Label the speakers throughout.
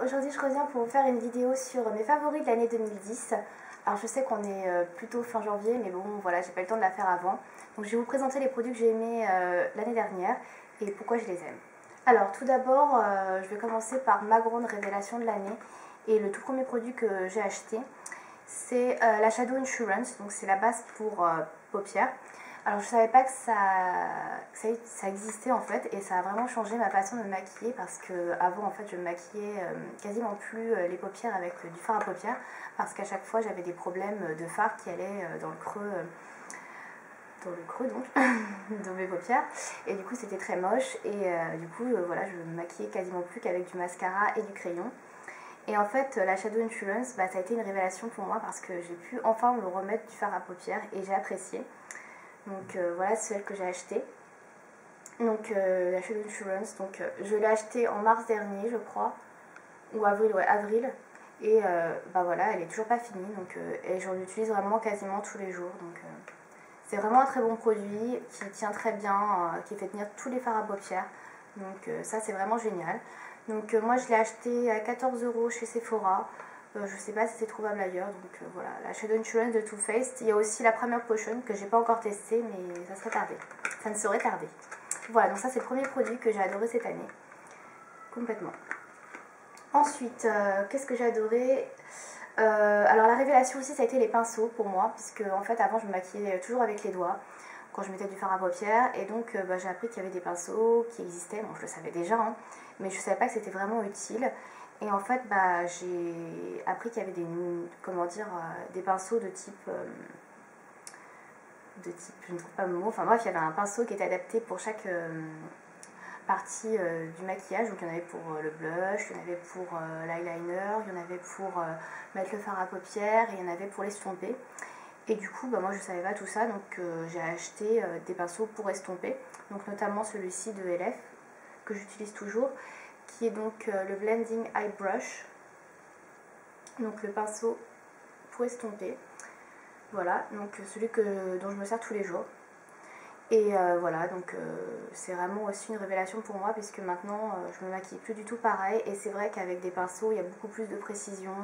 Speaker 1: aujourd'hui je reviens pour vous faire une vidéo sur mes favoris de l'année 2010. Alors je sais qu'on est plutôt fin janvier, mais bon voilà, j'ai pas eu le temps de la faire avant. Donc je vais vous présenter les produits que j'ai aimés l'année dernière et pourquoi je les aime. Alors tout d'abord, je vais commencer par ma grande révélation de l'année. Et le tout premier produit que j'ai acheté, c'est la Shadow Insurance, donc c'est la base pour paupières. Alors je savais pas que ça existait en fait, et ça a vraiment changé ma façon de me maquiller parce que avant en fait je me maquillais quasiment plus les paupières avec du fard à paupières parce qu'à chaque fois j'avais des problèmes de fard qui allaient dans le creux donc de mes paupières, et du coup c'était très moche, et du coup voilà, je me maquillais quasiment plus qu'avec du mascara et du crayon. Et en fait, la Shadow Insurance, ça a été une révélation pour moi parce que j'ai pu enfin me remettre du fard à paupières et j'ai apprécié. Donc voilà, c'est celle que j'ai achetée. Donc la Shadow Insurance, donc je l'ai achetée en mars dernier, je crois, ou avril, ouais, avril. Et voilà, elle est toujours pas finie, donc et j'en utilise vraiment quasiment tous les jours. Donc c'est vraiment un très bon produit qui tient très bien, qui fait tenir tous les fards à paupières. Donc ça c'est vraiment génial. Donc moi je l'ai acheté à 14 € chez Sephora. Je sais pas si c'est trouvable ailleurs. Donc voilà, la Shadow Insurance de Too Faced. Il y a aussi la Primer Potion que j'ai pas encore testé, mais ça serait tardé. Ça ne serait tardé. Voilà, donc ça c'est le premier produit que j'ai adoré cette année. Complètement. Ensuite, qu'est-ce que j'ai adoré? Alors la révélation aussi, ça a été les pinceaux pour moi, puisque en fait avant je me maquillais toujours avec les doigts quand je mettais du fard à paupières, et donc j'ai appris qu'il y avait des pinceaux qui existaient. Bon, je le savais déjà, hein, mais je ne savais pas que c'était vraiment utile. Et en fait, j'ai appris qu'il y avait des pinceaux de type, je ne trouve pas le mot, enfin bref, il y avait un pinceau qui était adapté pour chaque partie du maquillage. Donc il y en avait pour le blush, il y en avait pour l'eyeliner, il y en avait pour mettre le fard à paupières, et il y en avait pour l'estomper. Et du coup, moi je ne savais pas tout ça, donc j'ai acheté des pinceaux pour estomper, donc notamment celui-ci de LF, que j'utilise toujours, qui est donc le Blending Eye Brush, donc le pinceau pour estomper. Voilà, donc celui dont je me sers tous les jours. Et voilà, donc c'est vraiment aussi une révélation pour moi, puisque maintenant je me maquille plus du tout pareil, et c'est vrai qu'avec des pinceaux il y a beaucoup plus de précision,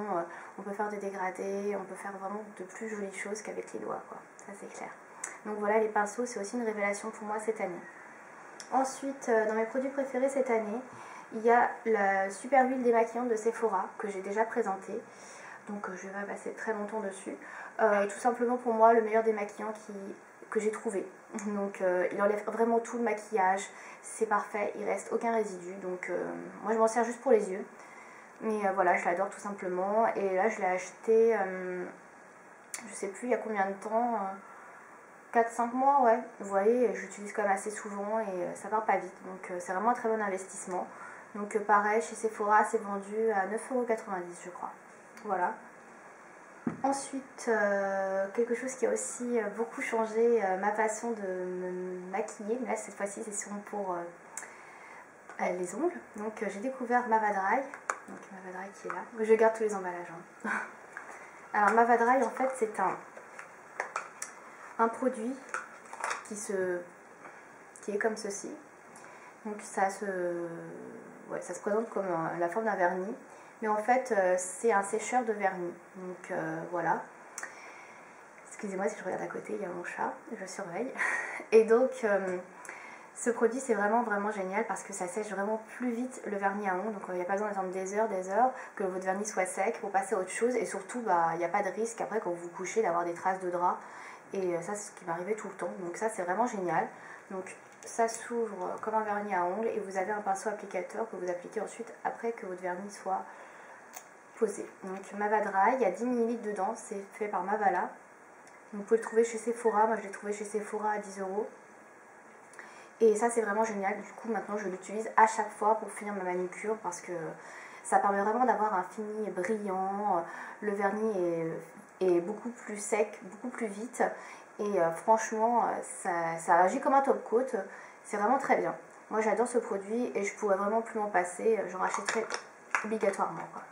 Speaker 1: on peut faire des dégradés, on peut faire vraiment de plus jolies choses qu'avec les doigts, quoi. Ça c'est clair. Donc voilà, les pinceaux c'est aussi une révélation pour moi cette année. Ensuite, dans mes produits préférés cette année, il y a la super huile démaquillante de Sephora que j'ai déjà présentée, donc je vais pas passer très longtemps dessus. Tout simplement pour moi le meilleur démaquillant que j'ai trouvé. Donc il enlève vraiment tout le maquillage, c'est parfait, il reste aucun résidu. Donc moi je m'en sers juste pour les yeux, mais voilà, je l'adore tout simplement. Et là je l'ai acheté, je sais plus il y a combien de temps, 4-5 mois, ouais. Vous voyez, j'utilise quand même assez souvent et ça part pas vite, donc c'est vraiment un très bon investissement. Donc pareil, chez Sephora c'est vendu à 9,90 € je crois. Voilà. Ensuite, quelque chose qui a aussi beaucoup changé ma façon de me maquiller, mais là cette fois-ci c'est sûrement pour les ongles. Donc j'ai découvert Mava Dry, donc Mava Dry qui est là. Je garde tous les emballages, hein. Alors Mava Dry en fait c'est un produit qui est comme ceci. Donc ça se présente comme la forme d'un vernis. Mais en fait, c'est un sécheur de vernis. Donc voilà. Excusez-moi si je regarde à côté, il y a mon chat, je surveille. Et donc, ce produit, c'est vraiment génial parce que ça sèche vraiment plus vite le vernis à ongles. Donc il n'y a pas besoin d'attendre des heures, que votre vernis soit sec pour passer à autre chose. Et surtout, il n'y a pas de risque après quand vous vous couchez d'avoir des traces de drap. Et ça, c'est ce qui m'arrivait tout le temps. Donc ça, c'est vraiment génial. Donc ça s'ouvre comme un vernis à ongles et vous avez un pinceau applicateur que vous appliquez ensuite après que votre vernis soit posé. Donc Mava Dry, il y a 10 ml dedans, c'est fait par Mavala. Vous pouvez le trouver chez Sephora, moi je l'ai trouvé chez Sephora à 10 €. Et ça c'est vraiment génial, du coup maintenant je l'utilise à chaque fois pour finir ma manucure parce que ça permet vraiment d'avoir un fini brillant, le vernis est beaucoup plus sec, beaucoup plus vite, et franchement ça agit comme un top coat, c'est vraiment très bien. Moi j'adore ce produit et je pourrais vraiment plus m'en passer, j'en rachèterai obligatoirement, quoi.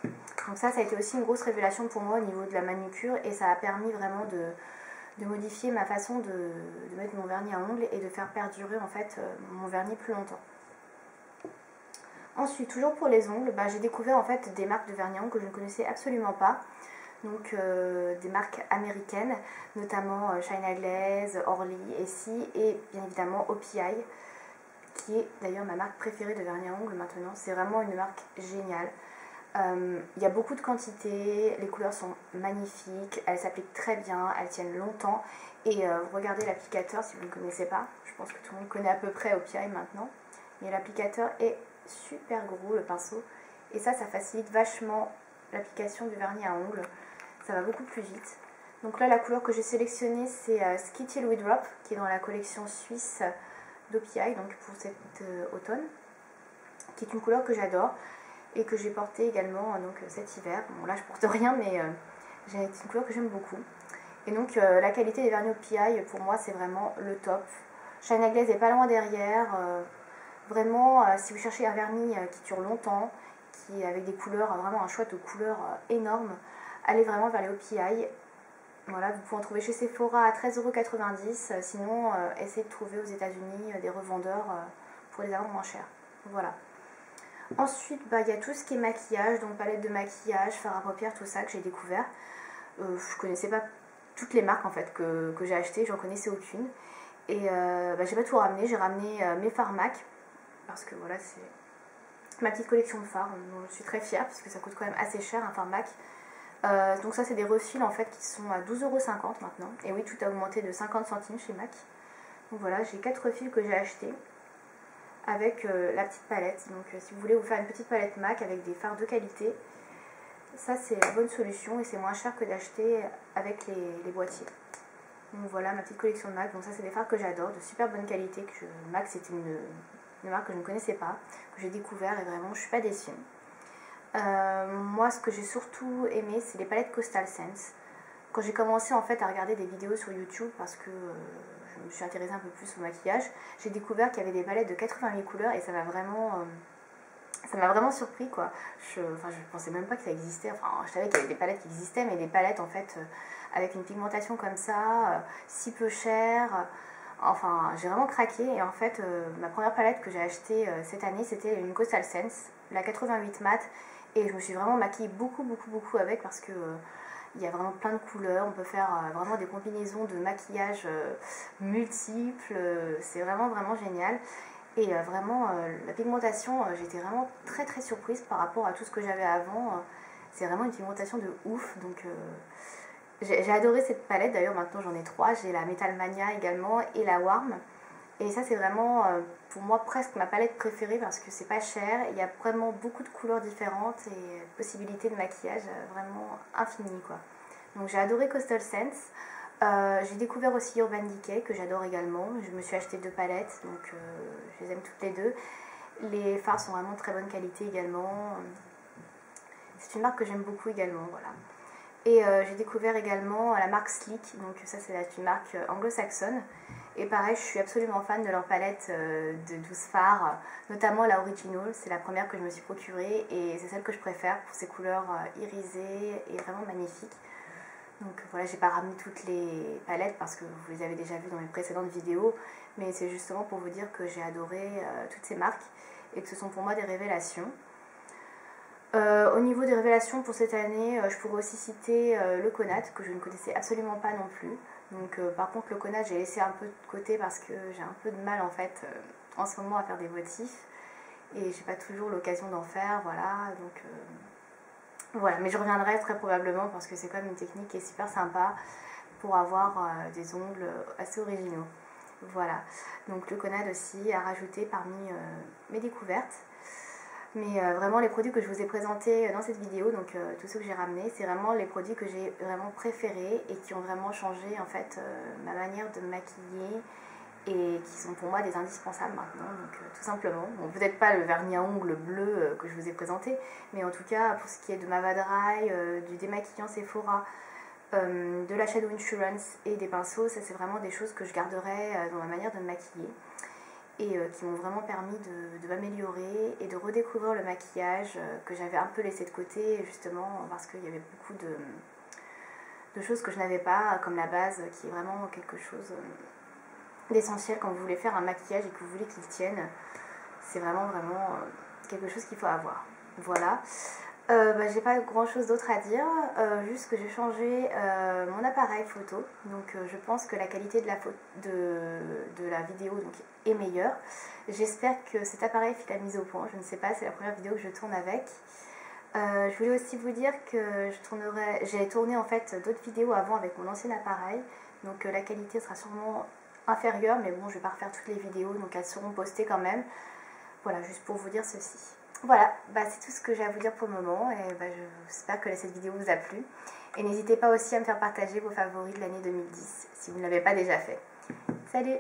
Speaker 1: Donc ça a été aussi une grosse révélation pour moi au niveau de la manucure, et ça a permis vraiment de modifier ma façon de mettre mon vernis à ongles et de faire perdurer en fait mon vernis plus longtemps. Ensuite, toujours pour les ongles, j'ai découvert en fait des marques de vernis à ongles que je ne connaissais absolument pas. Donc des marques américaines, notamment China Glaze, Orly, Essie et bien évidemment OPI, qui est d'ailleurs ma marque préférée de vernis à ongles maintenant. C'est vraiment une marque géniale. Il y a beaucoup de quantité, les couleurs sont magnifiques, elles s'appliquent très bien, elles tiennent longtemps. Et regardez l'applicateur si vous ne connaissez pas. Je pense que tout le monde connaît à peu près OPI maintenant. Mais l'applicateur est super gros, le pinceau. Et ça facilite vachement l'application du vernis à ongles. Ça va beaucoup plus vite. Donc là, la couleur que j'ai sélectionnée, c'est Skitty Louis Drop, qui est dans la collection suisse d'OPI, donc pour cet automne, qui est une couleur que j'adore et que j'ai portée également donc, cet hiver. Bon, là, je porte rien, mais c'est une couleur que j'aime beaucoup. Et donc, la qualité des vernis OPI, pour moi, c'est vraiment le top. China Glaze est pas loin derrière. Vraiment, si vous cherchez un vernis qui dure longtemps, qui avec des couleurs, vraiment un choix de couleurs énorme, allez vraiment vers les OPI. Voilà, vous pouvez en trouver chez Sephora à 13,90 €. Sinon, essayez de trouver aux États-Unis des revendeurs pour les avoir moins chers. Voilà. Ensuite, il y a tout ce qui est maquillage, donc palette de maquillage, fard à paupières, tout ça que j'ai découvert. Je connaissais pas toutes les marques en fait que j'ai achetées, j'en connaissais aucune. Et j'ai pas tout ramené, j'ai ramené mes fards MAC, parce que voilà, c'est ma petite collection de fards, dont je suis très fière, parce que ça coûte quand même assez cher un fard MAC. Donc ça c'est des refils en fait qui sont à 12,50 € maintenant. Et oui, tout a augmenté de 50 centimes chez MAC. Donc voilà, j'ai 4 refils que j'ai achetés avec la petite palette. Donc si vous voulez vous faire une petite palette MAC avec des fards de qualité, ça c'est la bonne solution et c'est moins cher que d'acheter avec les boîtiers. Donc voilà ma petite collection de MAC. Donc ça c'est des fards que j'adore, de super bonne qualité. MAC c'était une marque que je ne connaissais pas, que j'ai découvert et vraiment je suis pas déçue. Moi ce que j'ai surtout aimé c'est les palettes Coastal Scents. Quand j'ai commencé en fait à regarder des vidéos sur YouTube parce que je me suis intéressée un peu plus au maquillage, j'ai découvert qu'il y avait des palettes de 88 couleurs et ça m'a vraiment surpris quoi. Je pensais même pas que ça existait, enfin je savais qu'il y avait des palettes qui existaient, mais des palettes en fait avec une pigmentation comme ça, si peu chère. Enfin, j'ai vraiment craqué et en fait, ma première palette que j'ai achetée cette année, c'était une Coastal Scents, la 88 mat, et je me suis vraiment maquillée beaucoup avec parce que il y a vraiment plein de couleurs, on peut faire vraiment des combinaisons de maquillage multiples, c'est vraiment génial. Et vraiment, la pigmentation, j'étais vraiment très surprise par rapport à tout ce que j'avais avant. C'est vraiment une pigmentation de ouf, donc j'ai adoré cette palette, d'ailleurs maintenant j'en ai 3, j'ai la Metal Mania également et la Warm. Et ça c'est vraiment pour moi presque ma palette préférée parce que c'est pas cher, il y a vraiment beaucoup de couleurs différentes et possibilités de maquillage vraiment infinies quoi. Donc j'ai adoré Coastal Scents. J'ai découvert aussi Urban Decay que j'adore également. Je me suis acheté 2 palettes, donc je les aime toutes les deux. Les fards sont vraiment de très bonne qualité également. C'est une marque que j'aime beaucoup également, voilà. Et j'ai découvert également la marque Sleek, donc ça c'est une marque anglo-saxonne. Et pareil, je suis absolument fan de leur palette de 12 fards, notamment la Original, c'est la première que je me suis procurée et c'est celle que je préfère pour ses couleurs irisées et vraiment magnifiques. Donc voilà, j'ai pas ramené toutes les palettes parce que vous les avez déjà vues dans mes précédentes vidéos, mais c'est justement pour vous dire que j'ai adoré toutes ces marques et que ce sont pour moi des révélations. Au niveau des révélations pour cette année, je pourrais aussi citer le Conat que je ne connaissais absolument pas non plus. Donc par contre le Conat j'ai laissé un peu de côté parce que j'ai un peu de mal en fait en ce moment à faire des motifs et j'ai pas toujours l'occasion d'en faire, voilà. Donc voilà, mais je reviendrai très probablement parce que c'est quand même une technique qui est super sympa pour avoir des ongles assez originaux. Voilà, donc le Conad aussi à rajouter parmi mes découvertes. Mais vraiment les produits que je vous ai présentés dans cette vidéo, donc tous ceux que j'ai ramenés, c'est vraiment les produits que j'ai vraiment préférés et qui ont vraiment changé en fait ma manière de me maquiller et qui sont pour moi des indispensables maintenant, donc tout simplement. Bon, peut-être pas le vernis à ongles bleu que je vous ai présenté, mais en tout cas pour ce qui est de ma Dry, du démaquillant Sephora, de la Shadow Insurance et des pinceaux, ça c'est vraiment des choses que je garderai dans ma manière de me maquiller et qui m'ont vraiment permis de m'améliorer et de redécouvrir le maquillage que j'avais un peu laissé de côté justement parce qu'il y avait beaucoup de choses que je n'avais pas, comme la base qui est vraiment quelque chose d'essentiel quand vous voulez faire un maquillage et que vous voulez qu'il tienne. C'est vraiment quelque chose qu'il faut avoir. Voilà. J'ai pas grand chose d'autre à dire, juste que j'ai changé mon appareil photo, donc je pense que la qualité de la vidéo donc, est meilleure. J'espère que cet appareil fait la mise au point, je ne sais pas, c'est la première vidéo que je tourne avec. Je voulais aussi vous dire que j'ai tourné en fait d'autres vidéos avant avec mon ancien appareil, donc la qualité sera sûrement inférieure, mais bon, je vais pas refaire toutes les vidéos, donc elles seront postées quand même. Voilà, juste pour vous dire ceci. Voilà, c'est tout ce que j'ai à vous dire pour le moment, et j'espère que cette vidéo vous a plu. Et n'hésitez pas aussi à me faire partager vos favoris de l'année 2010, si vous ne l'avez pas déjà fait. Salut!